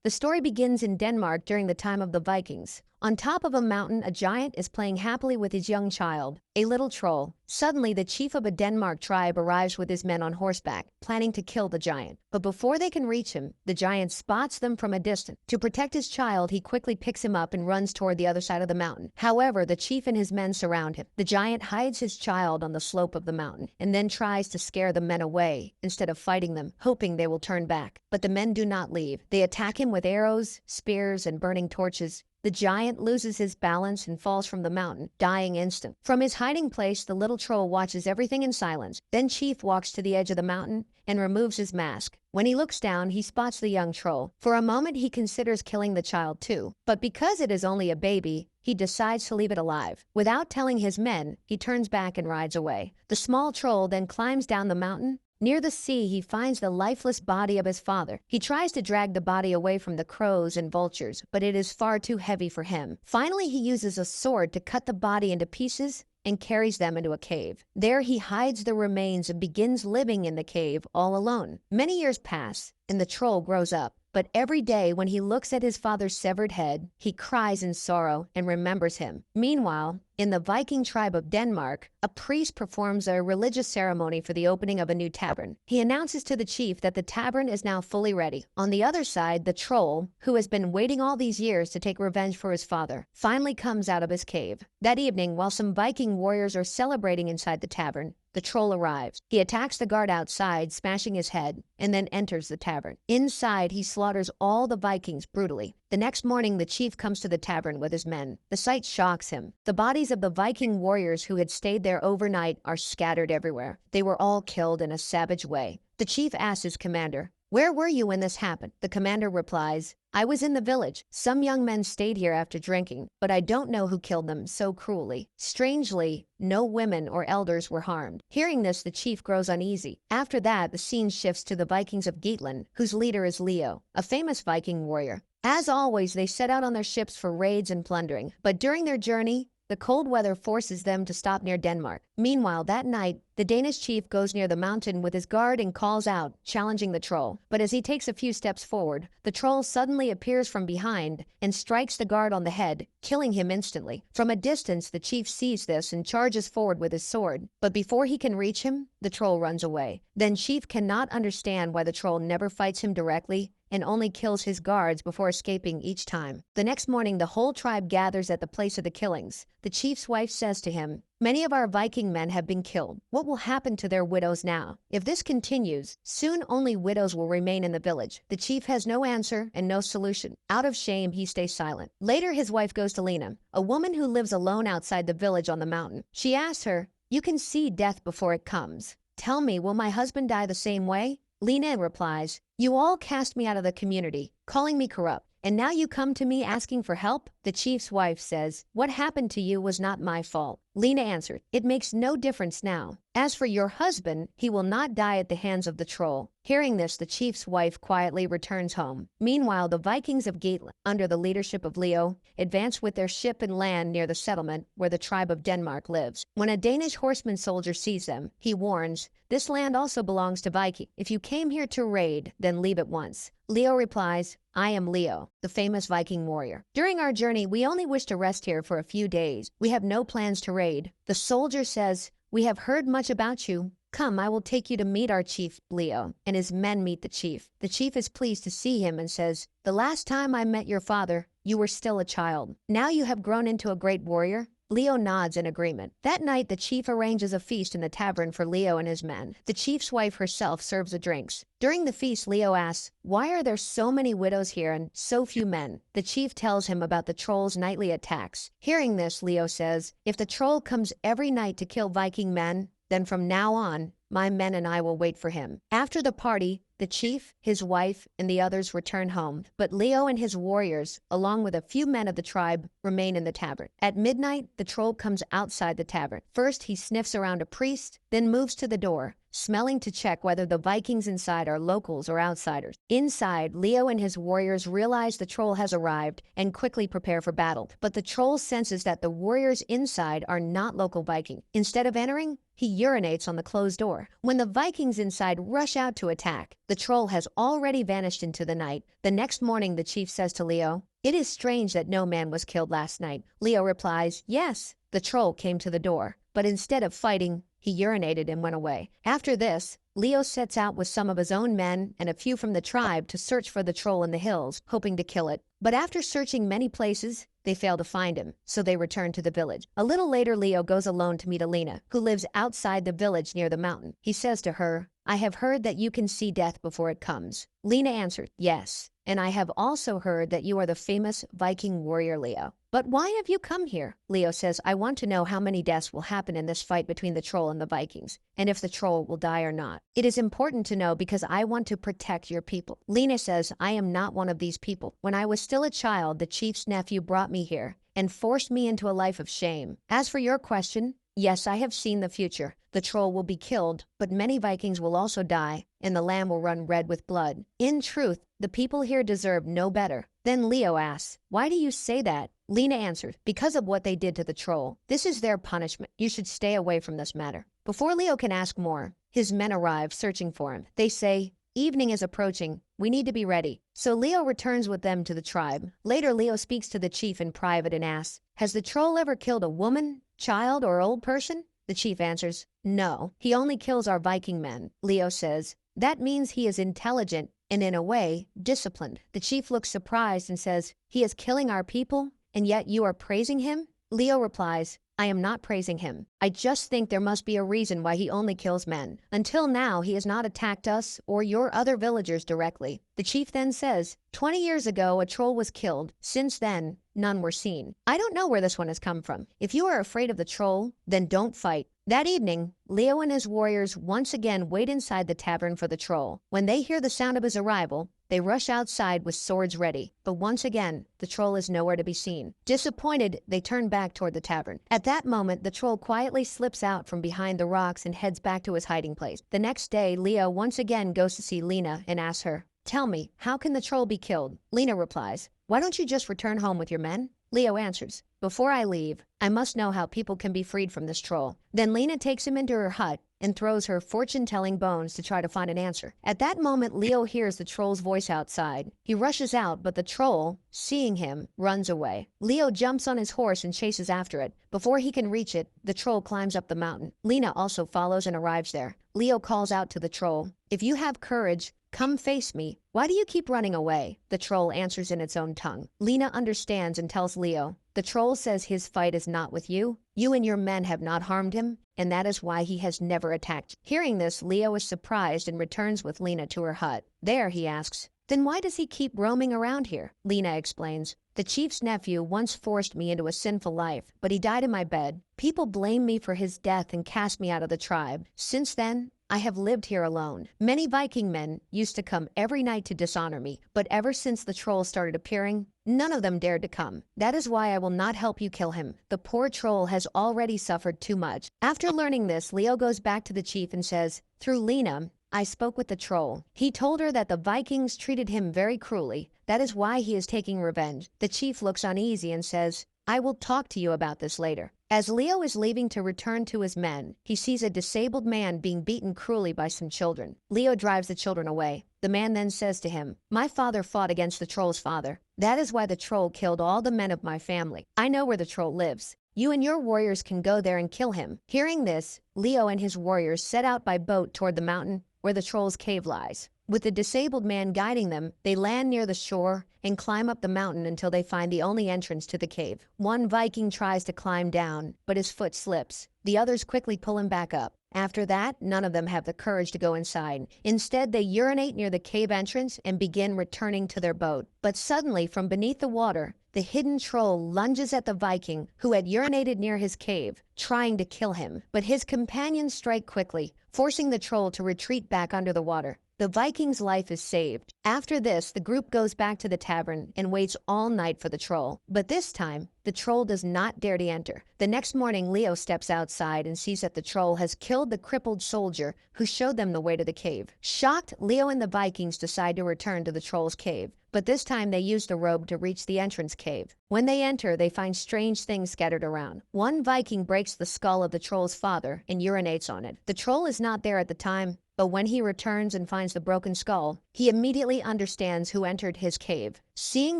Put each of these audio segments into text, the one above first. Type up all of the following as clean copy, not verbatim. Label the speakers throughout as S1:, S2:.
S1: The story begins in Denmark during the time of the Vikings. On top of a mountain, a giant is playing happily with his young child, a little troll. Suddenly, the chief of a Denmark tribe arrives with his men on horseback, planning to kill the giant. But before they can reach him, the giant spots them from a distance. To protect his child, he quickly picks him up and runs toward the other side of the mountain. However, the chief and his men surround him. The giant hides his child on the slope of the mountain and then tries to scare the men away instead of fighting them, hoping they will turn back. But the men do not leave. They attack him with arrows, spears, and burning torches. The giant loses his balance and falls from the mountain, dying instant. From his hiding place, the little troll watches everything in silence. Then Chief walks to the edge of the mountain and removes his mask. When he looks down, he spots the young troll. For a moment, he considers killing the child too. But because it is only a baby, he decides to leave it alive. Without telling his men, he turns back and rides away. The small troll then climbs down the mountain. Near the sea, he finds the lifeless body of his father. He tries to drag the body away from the crows and vultures, but it is far too heavy for him. Finally, he uses a sword to cut the body into pieces and carries them into a cave. There he hides the remains and begins living in the cave all alone. Many years pass, and the troll grows up. But every day when he looks at his father's severed head, he cries in sorrow and remembers him. Meanwhile, in the Viking tribe of Denmark, a priest performs a religious ceremony for the opening of a new tavern. He announces to the chief that the tavern is now fully ready. On the other side, the troll, who has been waiting all these years to take revenge for his father, finally comes out of his cave. That evening, while some Viking warriors are celebrating inside the tavern, the troll arrives. He attacks the guard outside, smashing his head, and then enters the tavern. Inside, he slaughters all the Vikings brutally. The next morning, the chief comes to the tavern with his men. The sight shocks him. The bodies of the Viking warriors who had stayed there overnight are scattered everywhere. They were all killed in a savage way. The chief asks his commander, "Where were you when this happened?" The commander replies, "I was in the village. Some young men stayed here after drinking, but I don't know who killed them so cruelly." Strangely, no women or elders were harmed. Hearing this, the chief grows uneasy. After that, the scene shifts to the Vikings of Geatland, whose leader is Leo, a famous Viking warrior. As always, they set out on their ships for raids and plundering, but during their journey, the cold weather forces them to stop near Denmark. Meanwhile, that night, the Danish chief goes near the mountain with his guard and calls out, challenging the troll. But as he takes a few steps forward, the troll suddenly appears from behind and strikes the guard on the head, killing him instantly. From a distance, the chief sees this and charges forward with his sword. But before he can reach him, the troll runs away. Then Chief cannot understand why the troll never fights him directly and only kills his guards before escaping each time. The next morning, the whole tribe gathers at the place of the killings. The chief's wife says to him, "Many of our Viking men have been killed. What will happen to their widows now? If this continues, soon only widows will remain in the village." The chief has no answer and no solution. Out of shame, he stays silent. Later, his wife goes to Lena, a woman who lives alone outside the village on the mountain. She asks her, "You can see death before it comes. Tell me, will my husband die the same way?" Lena replies, "You all cast me out of the community, calling me corrupt, and now you come to me asking for help?" The chief's wife says, "What happened to you was not my fault." Lena answered, "It makes no difference now. As for your husband, he will not die at the hands of the troll." Hearing this, the chief's wife quietly returns home. Meanwhile, the Vikings of Geatland, under the leadership of Leo, advance with their ship and land near the settlement where the tribe of Denmark lives. When a Danish horseman soldier sees them, he warns, "This land also belongs to Viking. If you came here to raid, then leave at once." Leo replies, "I am Leo, the famous Viking warrior. During our journey, we only wish to rest here for a few days. We have no plans to raid." The soldier says, "We have heard much about you. Come, I will take you to meet our chief, Leo," and his men meet the chief. The chief is pleased to see him and says, "The last time I met your father, you were still a child. Now you have grown into a great warrior." Leo nods in agreement. That night, the chief arranges a feast in the tavern for Leo and his men. The chief's wife herself serves the drinks. During the feast, Leo asks, "Why are there so many widows here and so few men?" The chief tells him about the troll's nightly attacks. Hearing this, Leo says, "If the troll comes every night to kill Viking men, then from now on, my men and I will wait for him." After the party, the chief, his wife, and the others return home, but Leo and his warriors, along with a few men of the tribe, remain in the tavern. At midnight, the troll comes outside the tavern. First, he sniffs around a priest, then moves to the door, smelling to check whether the Vikings inside are locals or outsiders. Inside, Leo and his warriors realize the troll has arrived and quickly prepare for battle. But the troll senses that the warriors inside are not local Viking. Instead of entering, he urinates on the closed door. door. When the Vikings inside rush out to attack, the troll has already vanished into the night. The next morning, the chief says to Leo, "It is strange that no man was killed last night." Leo replies, "Yes." The troll came to the door, but instead of fighting, he urinated and went away. After this, Leo sets out with some of his own men and a few from the tribe to search for the troll in the hills, hoping to kill it. But after searching many places, they fail to find him, so they return to the village. A little later, Leo goes alone to meet Alina, who lives outside the village near the mountain. He says to her, "I have heard that you can see death before it comes." Lena answered, "Yes, and I have also heard that you are the famous Viking warrior Leo. But why have you come here?" Leo says, "I want to know how many deaths will happen in this fight between the troll and the Vikings, and if the troll will die or not. It is important to know because I want to protect your people." Lena says, "I am not one of these people. When I was still a child, the chief's nephew brought me here and forced me into a life of shame. As for your question, yes, I have seen the future. The troll will be killed, but many Vikings will also die, and the land will run red with blood. In truth, the people here deserve no better." Then Leo asks, "Why do you say that?" Lena answered, "Because of what they did to the troll. This is their punishment. You should stay away from this matter." Before Leo can ask more, his men arrive searching for him. They say, "Evening is approaching. We need to be ready." So Leo returns with them to the tribe. Later, Leo speaks to the chief in private and asks, "Has the troll ever killed a woman, child, or old person?" The chief answers, "No, he only kills our Viking men." Leo says, "That means he is intelligent and, in a way, disciplined." The chief looks surprised and says, "He is killing our people, and yet you are praising him?" Leo replies, "I am not praising him. I just think there must be a reason why he only kills men. Until now, he has not attacked us or your other villagers directly." The chief then says, 20 years ago, a troll was killed. Since then, none were seen. I don't know where this one has come from. If you are afraid of the troll, then don't fight." That evening, Leo and his warriors once again wait inside the tavern for the troll. When they hear the sound of his arrival, they rush outside with swords ready. But once again, the troll is nowhere to be seen. Disappointed, they turn back toward the tavern. At that moment, the troll quietly slips out from behind the rocks and heads back to his hiding place. The next day, Leo once again goes to see Lena and asks her, "Tell me, how can the troll be killed?" Lena replies, "Why don't you just return home with your men?" Leo answers, "Before I leave, I must know how people can be freed from this troll." Then Lena takes him into her hut and throws her fortune-telling bones to try to find an answer. At that moment, Leo hears the troll's voice outside. He rushes out, but the troll, seeing him, runs away. Leo jumps on his horse and chases after it. Before he can reach it, the troll climbs up the mountain. Lena also follows and arrives there. Leo calls out to the troll, "If you have courage, come face me. Why do you keep running away?" The troll answers in its own tongue. Lena understands and tells Leo, "The troll says his fight is not with you. You and your men have not harmed him, and that is why he has never attacked." Hearing this, Leo is surprised and returns with Lena to her hut. There, he asks, "Then why does he keep roaming around here?" Lena explains, "The chief's nephew once forced me into a sinful life, but he died in my bed. People blame me for his death and cast me out of the tribe. Since then, I have lived here alone. Many Viking men used to come every night to dishonor me, but ever since the troll started appearing, none of them dared to come. That is why I will not help you kill him. The poor troll has already suffered too much." After learning this, Leo goes back to the chief and says, "Through Lena, I spoke with the troll. He told her that the Vikings treated him very cruelly. That is why he is taking revenge." The chief looks uneasy and says, "I will talk to you about this later." As Leo is leaving to return to his men, he sees a disabled man being beaten cruelly by some children. Leo drives the children away. The man then says to him, "My father fought against the troll's father. That is why the troll killed all the men of my family. I know where the troll lives. You and your warriors can go there and kill him." Hearing this, Leo and his warriors set out by boat toward the mountain where the troll's cave lies. With the disabled man guiding them, they land near the shore and climb up the mountain until they find the only entrance to the cave. One Viking tries to climb down, but his foot slips. The others quickly pull him back up. After that, none of them have the courage to go inside. Instead, they urinate near the cave entrance and begin returning to their boat. But suddenly, from beneath the water, the hidden troll lunges at the Viking who had urinated near his cave, trying to kill him. But his companions strike quickly, forcing the troll to retreat back under the water. The Viking's life is saved. After this, the group goes back to the tavern and waits all night for the troll. But this time, the troll does not dare to enter. The next morning, Leo steps outside and sees that the troll has killed the crippled soldier who showed them the way to the cave. Shocked, Leo and the Vikings decide to return to the troll's cave. but this time they use the rope to reach the entrance cave. When they enter, they find strange things scattered around. One Viking breaks the skull of the troll's father and urinates on it. The troll is not there at the time, but when he returns and finds the broken skull, he immediately understands who entered his cave. Seeing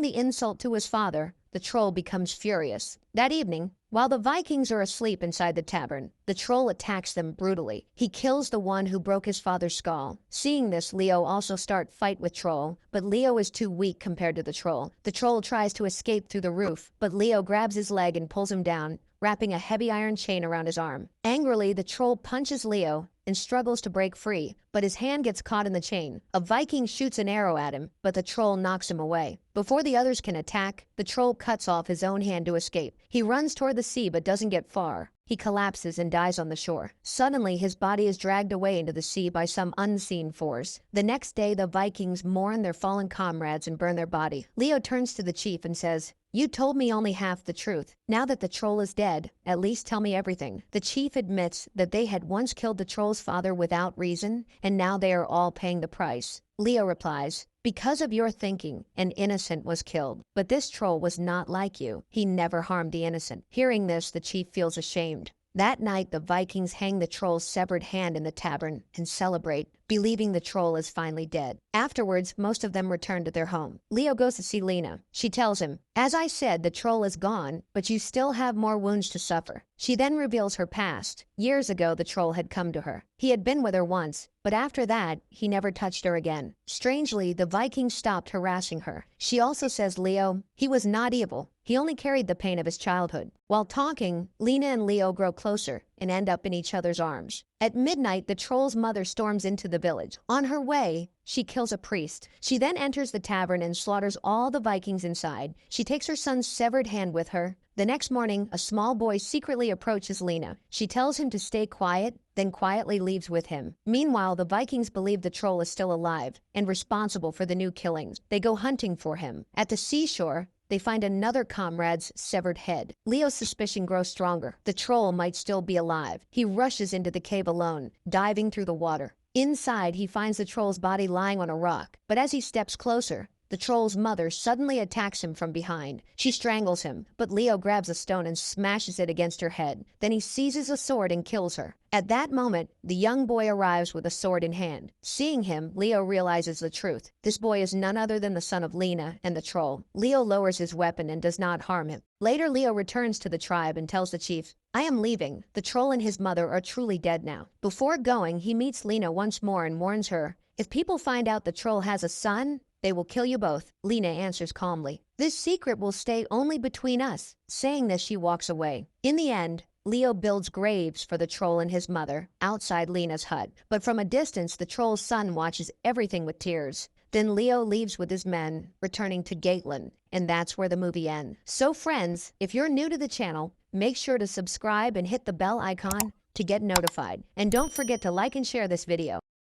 S1: the insult to his father, the troll becomes furious. That evening, while the Vikings are asleep inside the tavern, the troll attacks them brutally. He kills the one who broke his father's skull. Seeing this, Leo also starts fight with Troll, but Leo is too weak compared to the troll. The troll tries to escape through the roof, but Leo grabs his leg and pulls him down, wrapping a heavy iron chain around his arm. Angrily, the troll punches Leo and struggles to break free, but his hand gets caught in the chain. A Viking shoots an arrow at him, but the troll knocks him away. Before the others can attack, the troll cuts off his own hand to escape. He runs toward the sea but doesn't get far. He collapses and dies on the shore. Suddenly, his body is dragged away into the sea by some unseen force. The next day, the Vikings mourn their fallen comrades and burn their body. Leo turns to the chief and says, "You told me only half the truth. Now that the troll is dead, at least tell me everything." The chief admits that they had once killed the troll's father without reason, and now they are all paying the price. Leo replies, "Because of your thinking, an innocent was killed. But this troll was not like you. He never harmed the innocent." Hearing this, the chief feels ashamed. That night, the Vikings hang the troll's severed hand in the tavern and celebrate, believing the troll is finally dead. Afterwards, most of them return to their home. Leo goes to see Lena. She tells him, "As I said, the troll is gone, but you still have more wounds to suffer." She then reveals her past. Years ago, the troll had come to her. He had been with her once, but after that, he never touched her again. Strangely, the Vikings stopped harassing her. She also says Leo, he was not evil. He only carried the pain of his childhood. While talking, Lena and Leo grow closer and end up in each other's arms. At midnight, the troll's mother storms into the village. On her way, she kills a priest. She then enters the tavern and slaughters all the Vikings inside. She takes her son's severed hand with her. The next morning, a small boy secretly approaches Lena. She tells him to stay quiet, then quietly leaves with him. Meanwhile, the Vikings believe the troll is still alive and responsible for the new killings. They go hunting for him. At the seashore, they find another comrade's severed head. Leo's suspicion grows stronger. The troll might still be alive. He rushes into the cave alone, diving through the water. Inside, he finds the troll's body lying on a rock. But as he steps closer, the troll's mother suddenly attacks him from behind. She strangles him, but Leo grabs a stone and smashes it against her head. Then he seizes a sword and kills her. At that moment, the young boy arrives with a sword in hand. Seeing him, Leo realizes the truth. This boy is none other than the son of Lena and the troll. Leo lowers his weapon and does not harm him. Later, Leo returns to the tribe and tells the chief, "I am leaving. The troll and his mother are truly dead now." Before going, he meets Lena once more and warns her, "If people find out the troll has a son, they will kill you both." Lena answers calmly, "This secret will stay only between us." Saying this, she walks away. In the end, Leo builds graves for the troll and his mother outside Lena's hut. But from a distance, the troll's son watches everything with tears. Then Leo leaves with his men, returning to Gateland, and that's where the movie ends. So friends, if you're new to the channel, make sure to subscribe and hit the bell icon to get notified. And don't forget to like and share this video.